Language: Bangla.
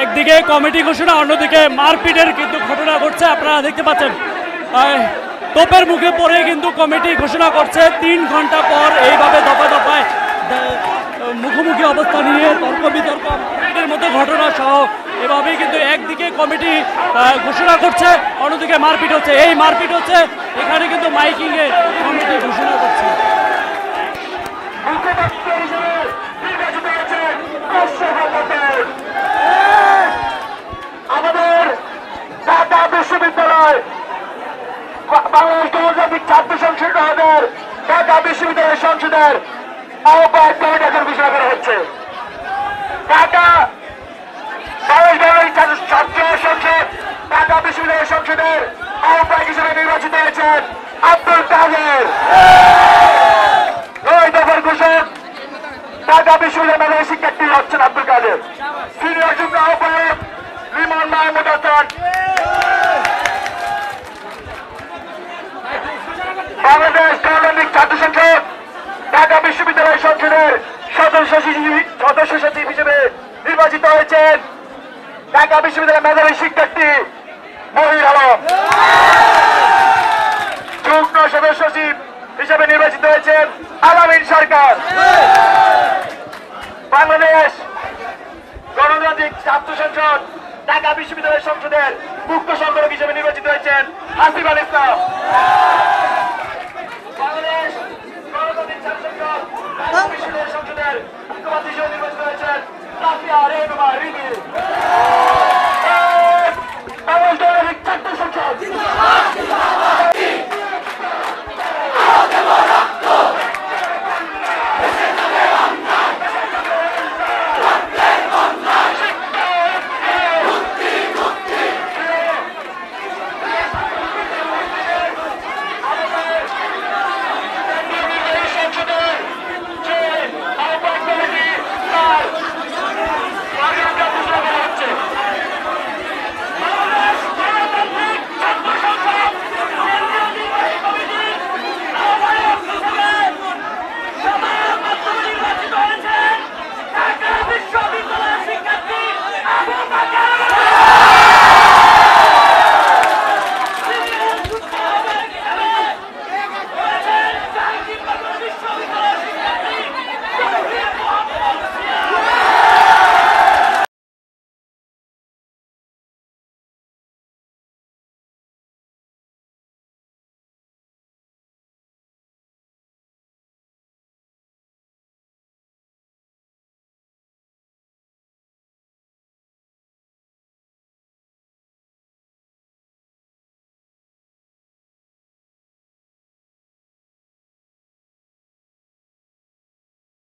একদিকে কমিটি ঘোষণা, অন্যদিকে মারপিটের কিন্তু ঘটনা ঘটছে। আপনারা দেখতে পাচ্ছেন তোপের মুখে পড়ে কিন্তু কমিটি ঘোষণা করছে। 3 ঘন্টা পর এইভাবে দফায় দফায় মুখোমুখি অবস্থা নিয়ে তর্ক বিতর্ক মারপিটের মতো ঘটনা সহ এভাবেই কিন্তু একদিকে কমিটি ঘোষণা করছে, অন্যদিকে মারপিট হচ্ছে। এই মারপিট হচ্ছে, এখানে কিন্তু মাইকিংয়ে কমিটি ঘোষণা করছে। আমাদের ঢাকা বিশ্ববিদ্যালয় বাংলাদেশ গণতান্ত্রিক ছাত্র সংসদ ঢাকা বিশ্ববিদ্যালয় সংসদের আহ্বায়ক কমিটি এখন ঘোষণা করা হচ্ছে। ঢাকা বাংলাদেশ ছাত্র সংসদ ঢাকা বিশ্ববিদ্যালয় সংসদের আহ্বায়ক হিসেবে নির্বাচিত হয়েছেন আব্দুল কাদের। 9 দফার ঘোষক ঢাকা বিশ্ববিদ্যালয় মেধাবী শিক্ষার্থী হচ্ছেন আব্দুল কাদের। সিনিয়র যুগ্ম আহ্বায়ক লিমন মাহমুদ হাসান। বাংলাদেশ গণতান্ত্রিক ছাত্র সংসদ ঢাকা বিশ্ববিদ্যালয় সংসদের সদস্য সচিব হিসেবে নির্বাচিত হয়েছেন ঢাকা বিশ্ববিদ্যালয় মেধাবী শিক্ষার্থী মহির আলম। যুগ্ম সদস্য সচিব হিসেবে নির্বাচিত হয়েছেন আলামিন সরকার। বাংলাদেশ গণতান্ত্রিক ছাত্র সংসদ ঢাকা বিশ্ববিদ্যালয় সংসদের মুখ্য সংগঠক হিসেবে নির্বাচিত হয়েছেন আসিফ আল ইসলাম। বাংলাদেশ গণতান্ত্রিক ছাত্র সংসদ ঢাকা বিশ্ববিদ্যালয় সংসদের মুখ্যমন্ত্রী হিসেবে